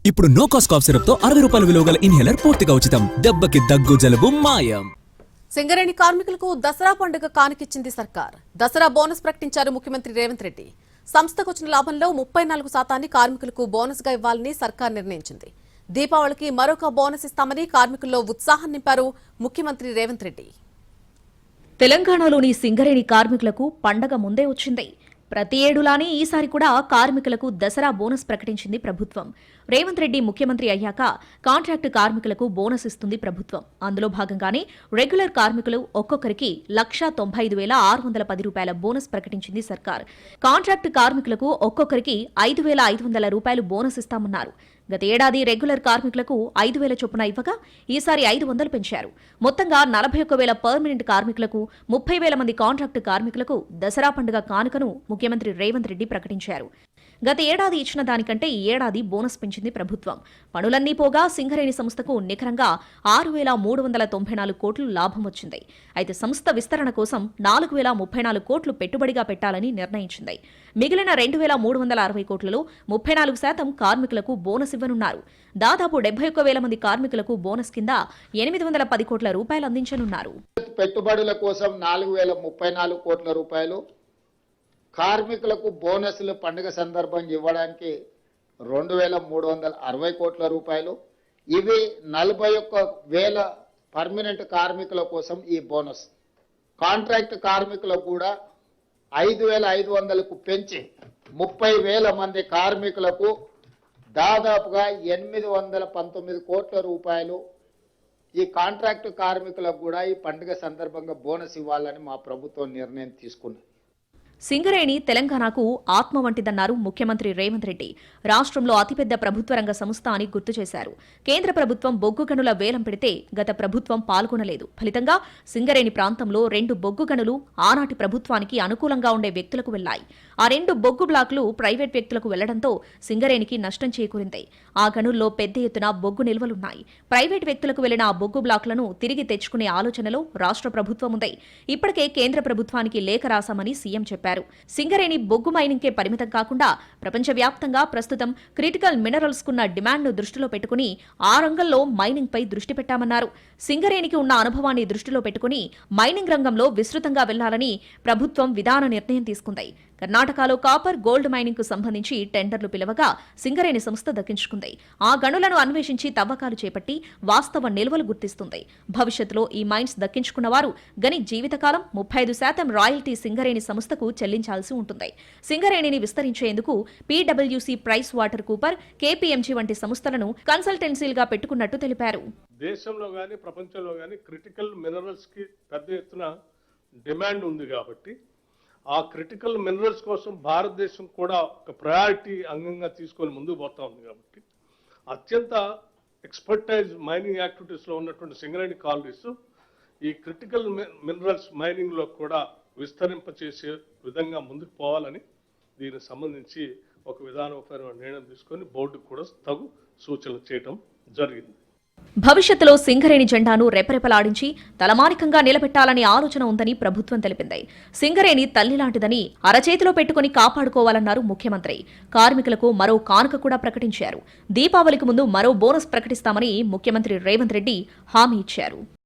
ఇప్పుడు no cost cough syrup తో 60 రూపాయల విలువ గల ఇన్హేలర్ పూర్తిగా ఉచితం. దెబ్బకి దగ్గు జలుబు మాయం. సింగరేణి కార్మికులకు దసరా పండుగ కానుకిచ్చింది సర్కార్. దసరా బోనస్ ప్రకటించారు ముఖ్యమంత్రి రేవంత్ రెడ్డి. సంస్థకు వచ్చిన లాభంలో 34% కార్మికులకు బోనస్ గా ఇవ్వాలని సర్కార్ నిర్ణయించింది. దీపావళికి మరొక బోనస్ ఇస్తామని కార్మికుల్లో ఉత్సాహం నింపారు ముఖ్యమంత్రి రేవంత్ రెడ్డి. తెలంగాణలోని సింగరేణి కార్మికులకు పండగ ముందే వచ్చింది. ప్రతి ఏడులానే ఈసారి కూడా కార్మికులకు దసరా బోనస్ ప్రకటించింది ప్రభుత్వం. రేవంత్ రెడ్డి ముఖ్యమంత్రి అయ్యాక కాంట్రాక్టు కార్మికులకు బోనస్ ఇస్తుంది ప్రభుత్వం. అందులో భాగంగానే రెగ్యులర్ కార్మికులు ఒక్కొక్కరికి 1,95,610 రూపాయల బోనస్ ప్రకటించింది సర్కార్. కాంట్రాక్టు కార్మికులకు ఒక్కొక్కరికి 5,500 రూపాయలు బోనస్ ఇస్తామన్నారు. గత ఏడాది రెగ్యులర్ కార్మికులకు 5,000 చొప్పున ఇవ్వగా ఈసారి 500 పెంచారు. మొత్తంగా 41,000 పర్మనెంట్ కార్మికులకు, 30,000 మంది కాంట్రాక్టు కార్మికులకు దసరా పండుగ కానుకను ముఖ్యమంత్రి రేవంత్ రెడ్డి ప్రకటించారు. గత ఏడాది ఇచ్చిన దానికంటే ఈ ఏడాది బోనస్ పెంచింది ప్రభుత్వం. పనులన్నీ పోగా సింగరేణి సంస్థకు నికరంగా 6,394 కోట్లు లాభం వచ్చింది. అయితే సంస్థ విస్తరణ కోసం 4,034 కోట్లు పెట్టుబడిగా పెట్టాలని నిర్ణయించింది. మిగిలిన 2,360 కోట్లలో 34% కార్మికులకు బోనస్ ఇవ్వనున్నారు. దాదాపు 71,000 మంది కార్మికులకు బోనస్ కింద 810 కోట్ల రూపాయలు అందించనున్నారు. పెట్టుబడుల కోసం 4,034 కోట్ల రూపాయలు, కార్మికులకు బోనస్లు పండుగ సందర్భంగా ఇవ్వడానికి 2,360 కోట్ల రూపాయలు. ఇవి 41,000 పర్మనెంట్ కార్మికుల కోసం ఈ బోనస్. కాంట్రాక్ట్ కార్మికులకు కూడా 5,500కు పెంచి 30,000 మంది కార్మికులకు దాదాపుగా 819 కోట్ల రూపాయలు ఈ కాంట్రాక్టు కార్మికులకు కూడా ఈ పండుగ సందర్భంగా బోనస్ ఇవ్వాలని మా ప్రభుత్వం నిర్ణయం తీసుకున్నది. సింగరేణి తెలంగాణకు ఆత్మ వంటిదన్నారు ముఖ్యమంత్రి రేవంత్ రెడ్డి. రాష్ట్రంలో అతిపెద్ద ప్రభుత్వ రంగ సంస్థ అని గుర్తు చేశారు. కేంద్ర ప్రభుత్వం బొగ్గు గనుల వేలం పెడితే గత ప్రభుత్వం పాల్గొనలేదు. ఫలితంగా సింగరేణి ప్రాంతంలో 2 బొగ్గు గనులు ఆనాటి ప్రభుత్వానికి అనుకూలంగా ఉండే వ్యక్తులకు వెళ్లాయి. ఆ 2 బొగ్గు బ్లాకులు ప్రైవేట్ వ్యక్తులకు వెళ్లడంతో సింగరేణికి నష్టం చేకూరింది. ఆ గనుల్లో పెద్ద ఎత్తున బొగ్గు నిల్వలున్నాయి. ప్రైవేట్ వ్యక్తులకు వెళ్లిన ఆ బొగ్గు బ్లాకులను తిరిగి తెచ్చుకునే ఆలోచనలో రాష్ట్ర ప్రభుత్వం ఉంది. ఇప్పటికే కేంద్ర ప్రభుత్వానికి లేఖ రాశామని సీఎం చెప్పారు. సింగరేణి బొగ్గు మైనింగ్కే పరిమితం కాకుండా ప్రపంచవ్యాప్తంగా ప్రస్తుతం క్రిటికల్ మినరల్స్ కున్న డిమాండ్ను దృష్టిలో పెట్టుకుని ఆ రంగంలో మైనింగ్ పై దృష్టి పెట్టామన్నారు. సింగరేణికి ఉన్న అనుభవాన్ని దృష్టిలో పెట్టుకుని మైనింగ్ రంగంలో విస్తృతంగా వెళ్లాలని ప్రభుత్వం విధాన నిర్ణయం తీసుకుంది. కర్ణాటకలో కాపర్, గోల్డ్ మైనింగ్ కు సంబంధించి టెండర్లు పిలవగా సింగరేణి సంస్థ దక్కించుకుంది. ఆ గనులను అన్వేషించి తవ్వకాలు చేపట్టి వాస్తవ నిల్వలు గుర్తిస్తుంది. భవిష్యత్తులో ఈ మైన్స్ దక్కించుకున్న వారు గని జీవితకాలం 35% రాయల్టీ సింగరేణి సంస్థకు చెల్లించాల్సి ఉంటుంది. సింగరేణిని విస్తరించేందుకు పీడబ్ల్యూసీ, ప్రైస్ వాటర్ కూపర్, కేపీఎంజీ వంటి సంస్థలను కన్సల్టెన్సీలుగా పెట్టుకున్నట్టు తెలిపారు. దేశంలో గానీ ప్రపంచంలో గానీ క్రిటికల్ మినరల్స్ కి పెద్ద ఎత్తున డిమాండ్ ఉంది కాబట్టి ఆ క్రిటికల్ మినరల్స్ కోసం భారతదేశం కూడా ఒక ప్రయారిటీ అంగంగా తీసుకొని ముందుకు పోతా ఉంది కాబట్టి అత్యంత ఎక్స్పర్టైజ్ మైనింగ్ యాక్టివిటీస్లో ఉన్నటువంటి సింగరేణి కాలనీస్ ఈ క్రిటికల్ మినరల్స్ మైనింగ్లో కూడా విస్తరింపచేసే విధంగా ముందుకు పోవాలని దీనికి సంబంధించి ఒక విధానపరమైన నిర్ణయం తీసుకొని బోర్డుకు కూడా తగు సూచనలు చేయడం జరిగింది. భవిష్యత్తులో సింగరేణి జెండాను రెపరెపలాడించి తలమానికంగా నిలబెట్టాలనే ఆలోచన ఉందని ప్రభుత్వం తెలిపింది. సింగరేణి తల్లిలాంటిదని అరచేతిలో పెట్టుకుని కాపాడుకోవాలన్నారు ముఖ్యమంత్రి. కార్మికులకు మరో కానుక కూడా ప్రకటించారు. దీపావళికి ముందు మరో బోనస్ ప్రకటిస్తామని ముఖ్యమంత్రి రేవంత్ రెడ్డి హామీ ఇచ్చారు.